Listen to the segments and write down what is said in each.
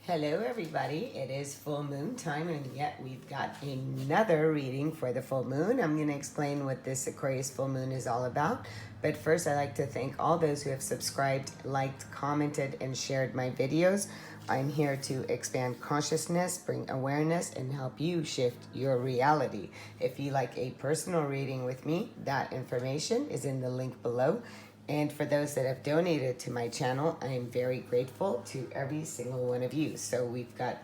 Hello everybody, it is full moon time and yet we've got another reading for the full moon. I'm going to explain what this Aquarius full moon is all about. But first I'd like to thank all those who have subscribed, liked, commented, and shared my videos. I'm here to expand consciousness, bring awareness, and help you shift your reality. If you like a personal reading with me, that information is in the link below. And for those that have donated to my channel, I am very grateful to every single one of you. So we've got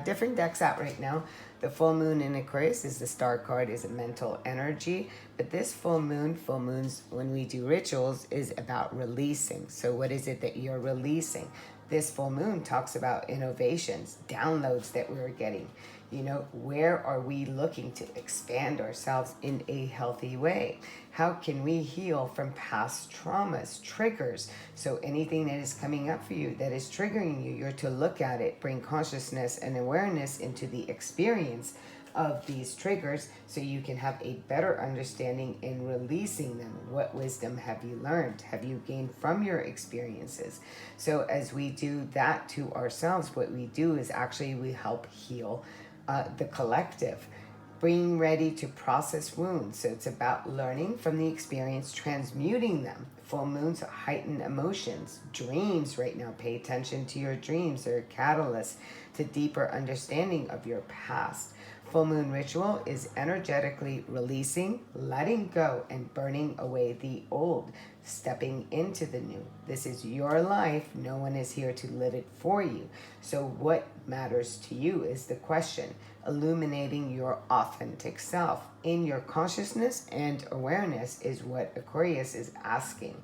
different decks out right now. The full moon in Aquarius is the star card, is a mental energy. But this full moons, when we do rituals, is about releasing. So what is it that you're releasing? This full moon talks about innovations, downloads that we're getting. You know, where are we looking to expand ourselves in a healthy way? How can we heal from past traumas, triggers? So anything that is coming up for you that is triggering you, you're to look at it, bring consciousness and awareness into the experience of these triggers so you can have a better understanding in releasing them. What wisdom have you learned? Have you gained from your experiences? So as we do that to ourselves, what we do is actually we help heal the collective, being ready to process wounds. So it's about learning from the experience, transmuting them. Full moons heighten emotions, dreams right now. Pay attention to your dreams. They're catalysts to deeper understanding of your past. Full moon ritual is energetically releasing, letting go, and burning away the old, stepping into the new. This is your life. No one is here to live it for you. So what matters to you is the question. Illuminating your authentic self in your consciousness and awareness is what Aquarius is asking.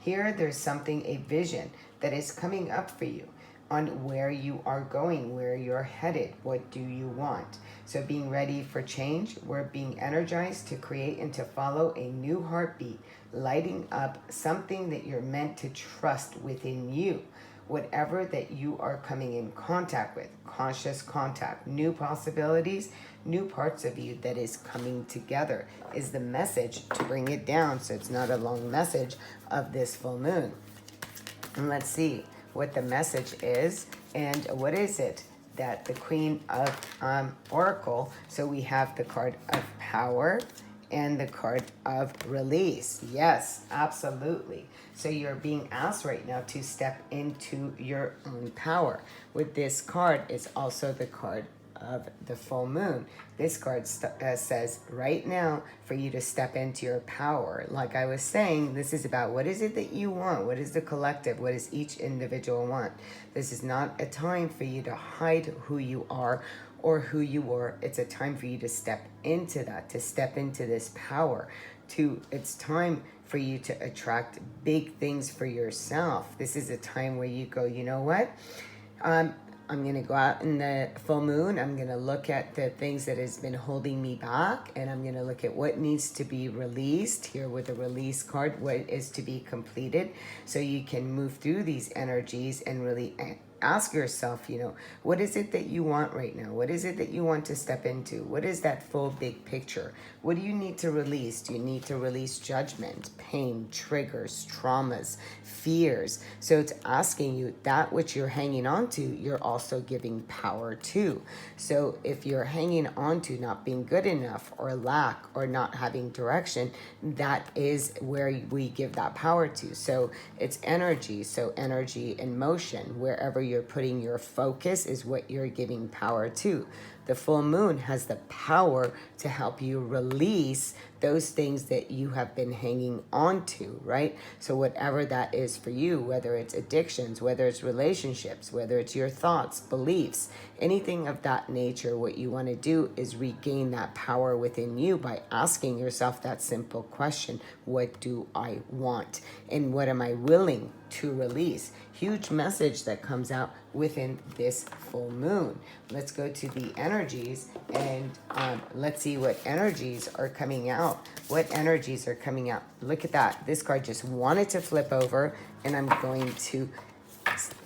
Here, there's something, a vision that is coming up for you on where you are going, where you're headed, what do you want. So being ready for change, we're being energized to create and to follow a new heartbeat, lighting up something that you're meant to trust within you. Whatever that you are coming in contact with, conscious contact, new possibilities, new parts of you that is coming together is the message to bring it down so it's not a long message of this full moon. And let's see what the message is and what is it that the Queen of Oracle. So we have the card of power and the card of release. Yes, absolutely. So you're being asked right now to step into your own power. With this card is also the card of the full moon. This card says right now for you to step into your power. Like I was saying, this is about what is it that you want? What is the collective? What does each individual want? This is not a time for you to hide who you are or who you were. It's a time for you to step into that, to step into this power. It's time for you to attract big things for yourself. This is a time where you go, you know what? I'm going to go out in the full moon. I'm going to look at the things that has been holding me back, and I'm going to look at what needs to be released here with the release card, what is to be completed, so you can move through these energies and really ask yourself, you know, what is it that you want right now? What is it that you want to step into? What is that full big picture? What do you need to release? Do you need to release judgment, pain, triggers, traumas, fears? So it's asking you that which you're hanging on to, you're also giving power to. So if you're hanging on to not being good enough or lack or not having direction, that is where we give that power to. So it's energy. So energy in motion, wherever you're putting your focus is what you're giving power to. The full moon has the power to help you release those things that you have been hanging on to, right? So whatever that is for you, whether it's addictions, whether it's relationships, whether it's your thoughts, beliefs, anything of that nature, what you want to do is regain that power within you by asking yourself that simple question: what do I want? And what am I willing to release? Huge message that comes out within this full moon. Let's go to the energies and let's see what energies are coming out. What energies are coming out? Look at that. This card just wanted to flip over, and I'm going to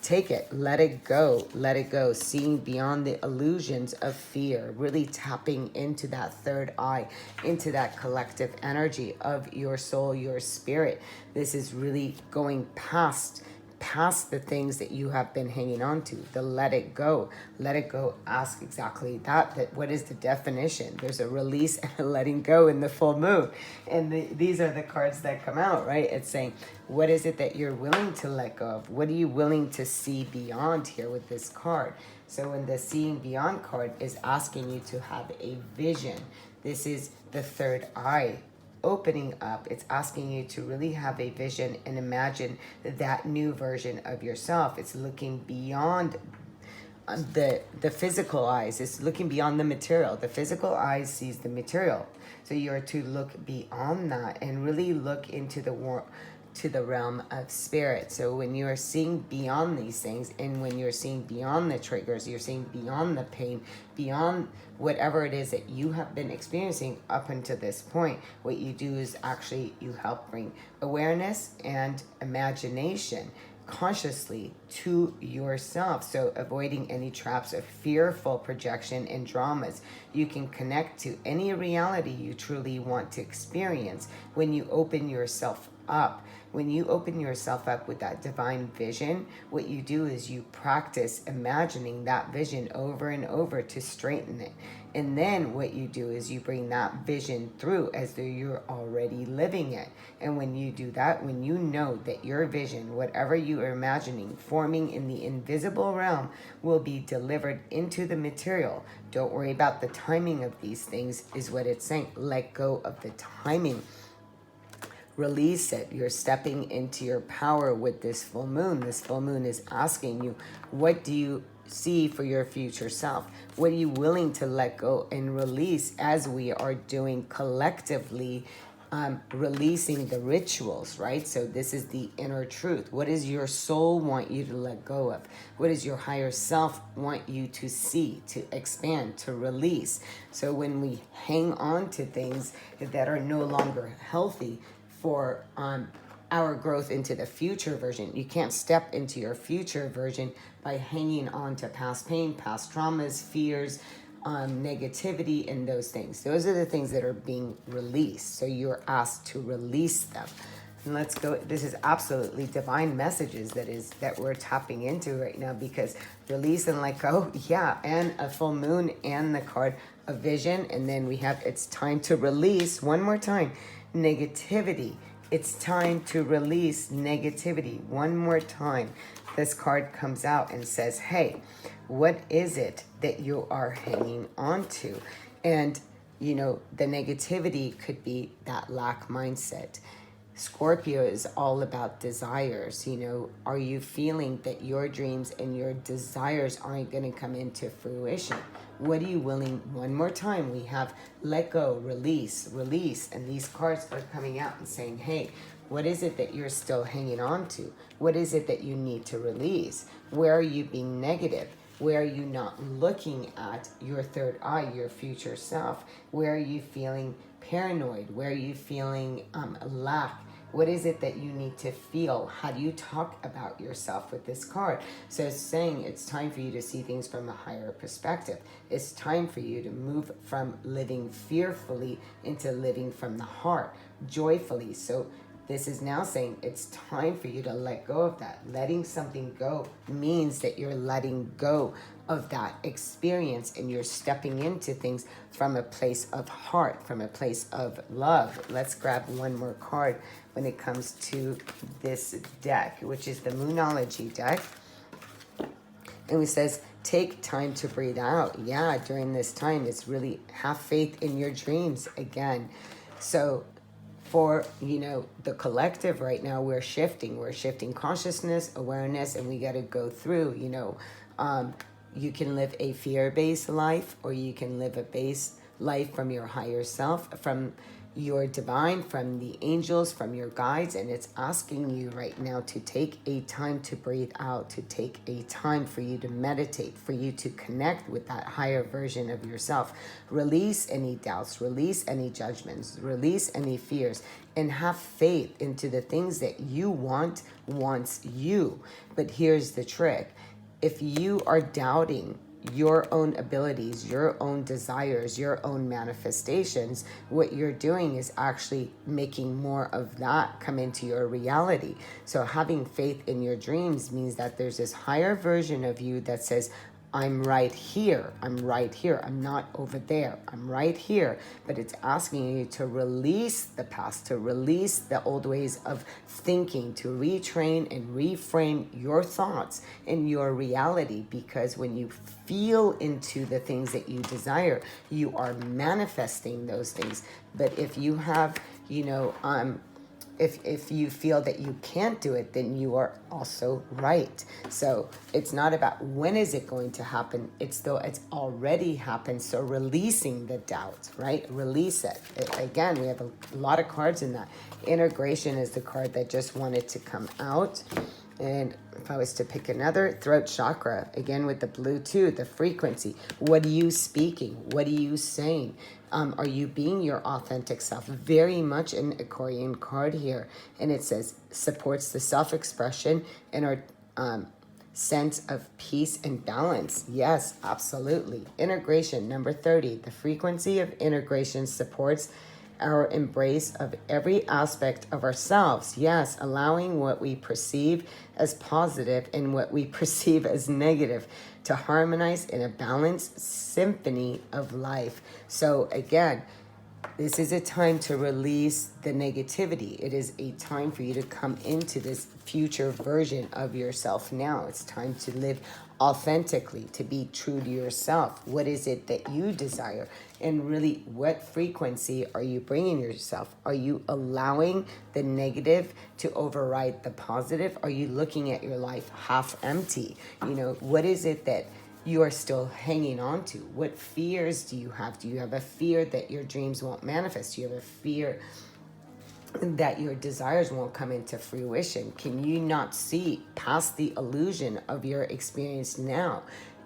take it, let it go, seeing beyond the illusions of fear, really tapping into that third eye, into that collective energy of your soul, your spirit. This is really going past past the things that you have been hanging on to, the let it go. Let it go, ask exactly that what is the definition? There's a release and a letting go in the full moon. And these are the cards that come out, right? It's saying, what is it that you're willing to let go of? What are you willing to see beyond here with this card? So when the seeing beyond card is asking you to have a vision, this is the third eye opening up. It's asking you to really have a vision and imagine that new version of yourself. It's looking beyond the physical eyes. It's looking beyond the material. The physical eye sees the material. So you are to look beyond that and really look into the realm of spirit. So when you are seeing beyond these things, and when you're seeing beyond the triggers, you're seeing beyond the pain, beyond whatever it is that you have been experiencing up until this point, what you do is actually you help bring awareness and imagination consciously to yourself. So avoiding any traps of fearful projection and dramas. You can connect to any reality you truly want to experience when you open yourself up. When you open yourself up with that divine vision, what you do is you practice imagining that vision over and over to straighten it. And then what you do is you bring that vision through as though you're already living it. And when you do that, when you know that your vision, whatever you are imagining, forming in the invisible realm, will be delivered into the material. Don't worry about the timing of these things, is what it's saying. Let go of the timing. Release it. You're stepping into your power with this full moon. This full moon is asking you, what do you see for your future self? What are you willing to let go and release, as we are doing collectively, releasing the rituals, right? So this is the inner truth. What does your soul want you to let go of? What does your higher self want you to see, to expand, to release? So when we hang on to things that are no longer healthy for our growth into the future version, you can't step into your future version by hanging on to past pain, past traumas, fears, negativity, and those things. Those are the things that are being released. So you're asked to release them. And let's go. This is absolutely divine messages that we're tapping into right now, because release and let go. Yeah, and a full moon and the card of vision. And then we have, it's time to release, one more time, negativity. It's time to release negativity. One more time. This card comes out and says, hey, what is it that you are hanging on to? And, you know, the negativity could be that lack mindset. Scorpio is all about desires. You know, are you feeling that your dreams and your desires aren't going to come into fruition? What are you willing? One more time, we have let go, release, release. And these cards are coming out and saying, hey, what is it that you're still hanging on to? What is it that you need to release? Where are you being negative? Where are you not looking at your third eye, your future self? Where are you feeling paranoid? Where are you feeling lack? What is it that you need to feel? How do you talk about yourself with this card? So it's saying it's time for you to see things from a higher perspective. It's time for you to move from living fearfully into living from the heart, joyfully. So this is now saying it's time for you to let go of that. Letting something go means that you're letting go of that experience, and you're stepping into things from a place of heart, from a place of love. Let's grab one more card when it comes to this deck, which is the Moonology deck. And it says, take time to breathe out. Yeah, during this time, it's really have faith in your dreams again. So for, you know, the collective right now, we're shifting consciousness, awareness, and we got to go through, you know, you can live a fear-based life, or you can live a base life from your higher self, from your divine, from the angels, from your guides. And it's asking you right now to take a time to breathe out, to take a time for you to meditate, for you to connect with that higher version of yourself. Release any doubts, release any judgments, release any fears, and have faith into the things that you wants you. But here's the trick. If you are doubting your own abilities, your own desires, your own manifestations, what you're doing is actually making more of that come into your reality. So having faith in your dreams means that there's this higher version of you that says, I'm right here. I'm right here. I'm not over there. I'm right here. But it's asking you to release the past, to release the old ways of thinking, to retrain and reframe your thoughts in your reality. Because when you feel into the things that you desire, you are manifesting those things. But if you have, if you feel that you can't do it, then you are also right. So it's not about when is it going to happen. It's already happened. So releasing the doubt, right? Release it. Again, we have a lot of cards in that. Integration is the card that just wanted to come out. And if I was to pick another, throat chakra, again with the blue too, the frequency. What are you speaking? What are you saying? Are you being your authentic self? Very much an Aquarian card here. And it says, supports the self-expression and our sense of peace and balance. Yes, absolutely. Integration, number 30. The frequency of integration supports our embrace of every aspect of ourselves. Yes, allowing what we perceive as positive and what we perceive as negative to harmonize in a balanced symphony of life. So again, this is a time to release the negativity. It is a time for you to come into this future version of yourself now. It's time to live authentically, to be true to yourself. What is it that you desire? And really, what frequency are you bringing yourself? Are you allowing the negative to override the positive? Are you looking at your life half empty? What is it that you are still hanging on to? What fears do you have? Do you have a fear that your dreams won't manifest? Do you have a fear that your desires won't come into fruition? Can you not see past the illusion of your experience now?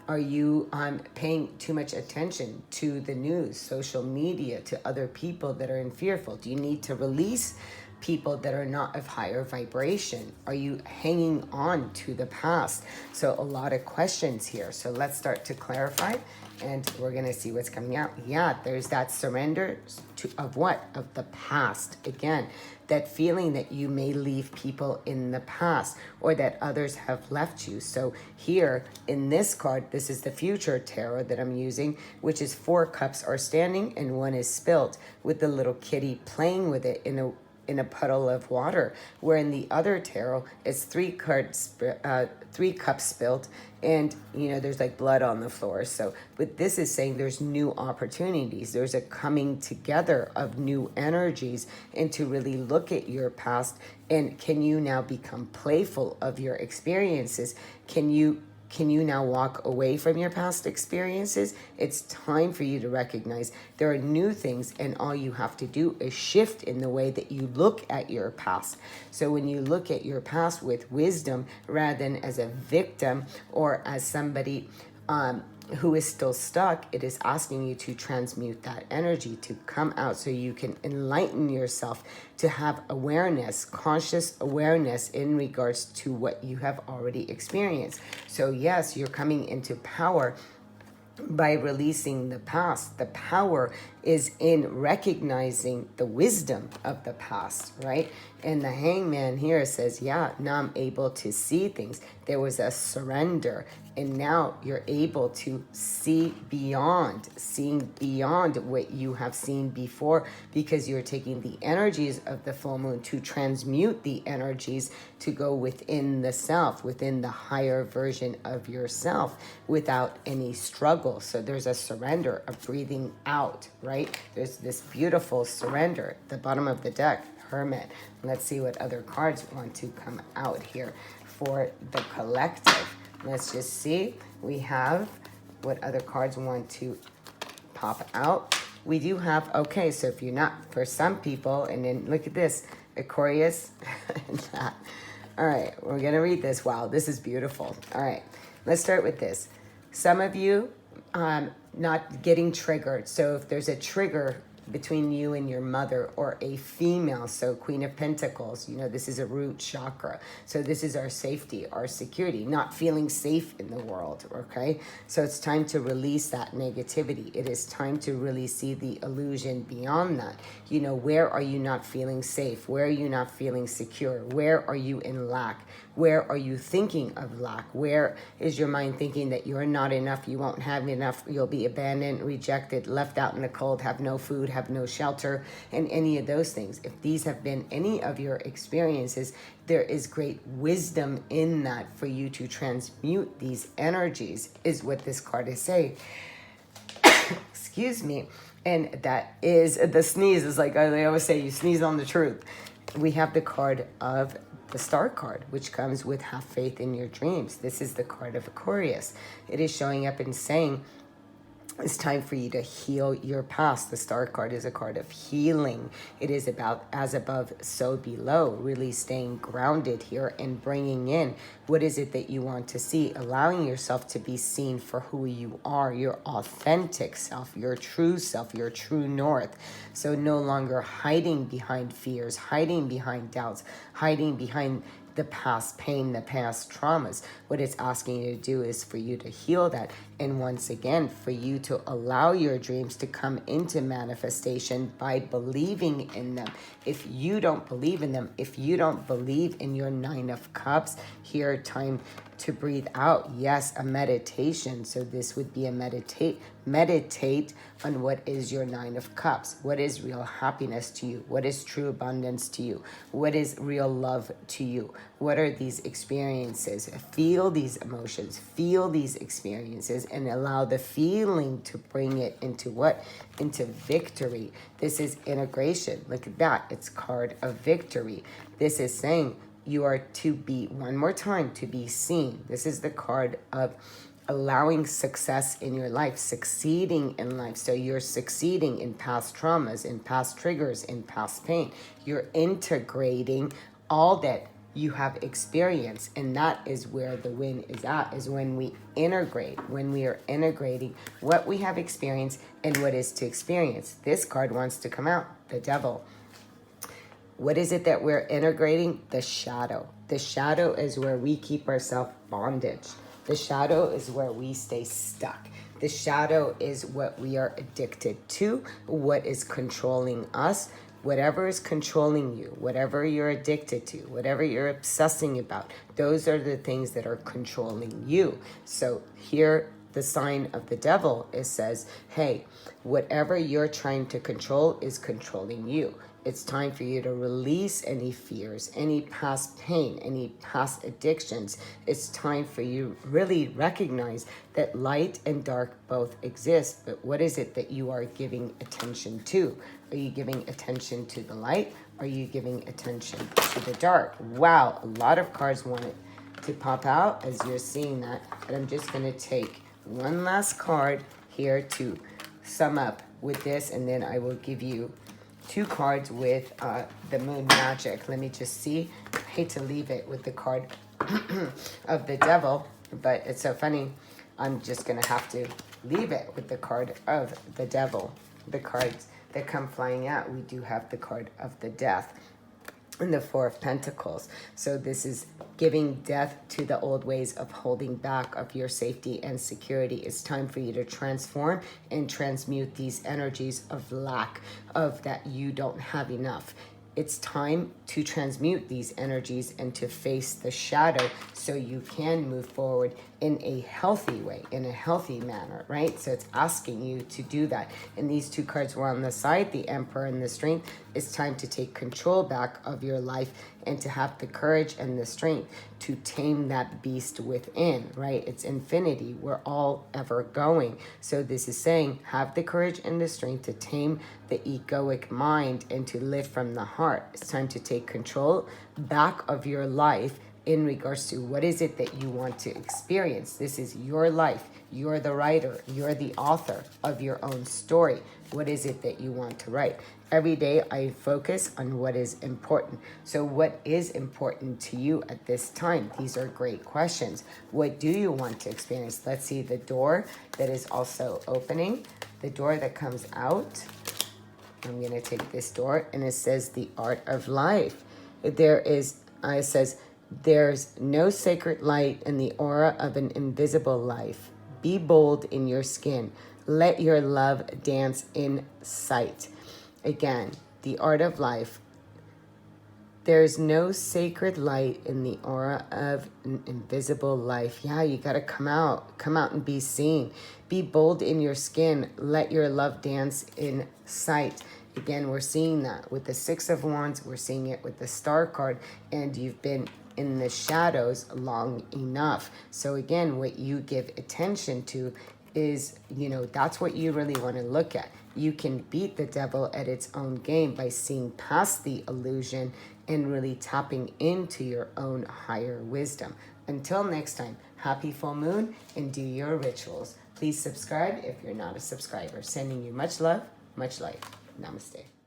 Are you paying too much attention to the news, social media, to other people that are fearful? Do you need to release people that are not of higher vibration? Are you hanging on to the past? So a lot of questions here. So let's start to clarify, and we're going to see what's coming out. Yeah, there's that surrender of what? Of the past. Again, that feeling that you may leave people in the past or that others have left you. So here in this card, this is the future tarot that I'm using, which is 4 cups are standing and 1 is spilt, with the little kitty playing with it in a puddle of water, where in the other tarot it's 3 cups spilled, and there's like blood on the floor. So but this is saying there's new opportunities, there's a coming together of new energies, and to really look at your past, and can you now become playful of your experiences? Can you now walk away from your past experiences? It's time for you to recognize there are new things, and all you have to do is shift in the way that you look at your past. So when you look at your past with wisdom, rather than as a victim or as somebody who is still stuck, it is asking you to transmute that energy, to come out so you can enlighten yourself, to have awareness, conscious awareness in regards to what you have already experienced. So yes, you're coming into power by releasing the past. The power is in recognizing the wisdom of the past, right? And the hangman here says, yeah, now I'm able to see things. There was a surrender, and now you're able to see beyond, seeing beyond what you have seen before, because you're taking the energies of the full moon to transmute the energies to go within the self, within the higher version of yourself, without any struggle. So there's a surrender, a breathing out, right? There's this beautiful surrender at the bottom of the deck, Hermit. Let's see what other cards want to come out here for the collective. Let's just see. We have what other cards want to pop out. We do have, okay, so if you're not, for some people, and then look at this, Aquarius. And that. All right, we're going to read this. Wow, this is beautiful. All right, let's start with this. Some of you not getting triggered. So if there's a trigger between you and your mother, or a female. So Queen of Pentacles, you know, this is a root chakra. So this is our safety, our security, not feeling safe in the world, okay? So it's time to release that negativity. It is time to really see the illusion beyond that. You know, where are you not feeling safe? Where are you not feeling secure? Where are you in lack? Where are you thinking of lack? Where is your mind thinking that you're not enough, you won't have enough, you'll be abandoned, rejected, left out in the cold, have no food, have no shelter, and any of those things? If these have been any of your experiences, there is great wisdom in that for you to transmute these energies, is what this card is saying. Excuse me. And that is, the sneeze is like I always say, you sneeze on the truth. We have the card of the Star card, which comes with have faith in your dreams. This is the card of Aquarius. It is showing up and saying, it's time for you to heal your past. The Star card is a card of healing. It is about as above, so below, really staying grounded here and bringing in what is it that you want to see, allowing yourself to be seen for who you are, your authentic self, your true self, your true north. So no longer hiding behind fears, hiding behind doubts, hiding behind the past pain, the past traumas. What it's asking you to do is for you to heal that. And once again, for you to allow your dreams to come into manifestation by believing in them. If you don't believe in them, if you don't believe in your Nine of Cups, here, time to breathe out. Yes, a meditation. So this would be a meditate on what is your Nine of Cups. What is real happiness to you? What is true abundance to you? What is real love to you? What are these experiences? Feel these emotions, feel these experiences, and allow the feeling to bring it into what? Into victory. This is integration. Look at that. It's card of victory. This is saying you are to be, one more time, to be seen. This is the card of allowing success in your life, succeeding in life. So you're succeeding in past traumas, in past triggers, in past pain. You're integrating all that you have experienced, and that is where the win is at, is when we integrate, when we are integrating what we have experienced and what is to experience. This card wants to come out, the Devil. What is it that we're integrating? The shadow. The shadow is where we keep ourselves bondage. The shadow is where we stay stuck. The shadow is what we are addicted to, what is controlling us. Whatever is controlling you, whatever you're addicted to, whatever you're obsessing about, those are the things that are controlling you. So here, the sign of the Devil, it says, hey, whatever you're trying to control is controlling you. It's time for you to release any fears, any past pain, any past addictions. It's time for you to really recognize that light and dark both exist. But what is it that you are giving attention to? Are you giving attention to the light? Are you giving attention to the dark? Wow, a lot of cards wanted to pop out as you're seeing that. But I'm just going to take one last card here to sum up with this, and then I will give you two cards with the Moon Magic. Let me just see. I hate to leave it with the card of the Devil, but it's so funny. I'm just going to have to leave it with the card of the Devil. The cards that come flying out, we do have the card of the Death and the Four of Pentacles. So this is giving death to the old ways of holding back of your safety and security. It's time for you to transform and transmute these energies of lack, of that you don't have enough. It's time to transmute these energies and to face the shadow so you can move forward in a healthy way, in a healthy manner, right? So it's asking you to do that. And these two cards were on the side, the Emperor and the Strength. It's time to take control back of your life and to have the courage and the strength to tame that beast within, right? It's infinity. We're all ever going. So this is saying, have the courage and the strength to tame the egoic mind and to live from the heart. It's time to take control back of your life in regards to what is it that you want to experience. This is your life. You're the writer. You're the author of your own story. What is it that you want to write? Every day I focus on what is important. So what is important to you at this time? These are great questions. What do you want to experience? Let's see the door that is also opening. The door that comes out I'm going to take this door, and it says the art of life. It says, there's no sacred light in the aura of an invisible life. Be bold in your skin. Let your love dance in sight. Again, the art of life. There's no sacred light in the aura of an invisible life. Yeah, you got to come out and be seen. Be bold in your skin. Let your love dance in sight. Again, we're seeing that with the Six of Wands. We're seeing it with the Star card, and you've been in the shadows long enough. So again, what you give attention to is, that's what you really want to look at. You can beat the devil at its own game by seeing past the illusion and really tapping into your own higher wisdom. Until next time, happy full moon and do your rituals. Please subscribe if you're not a subscriber. Sending you much love, much light. Namaste.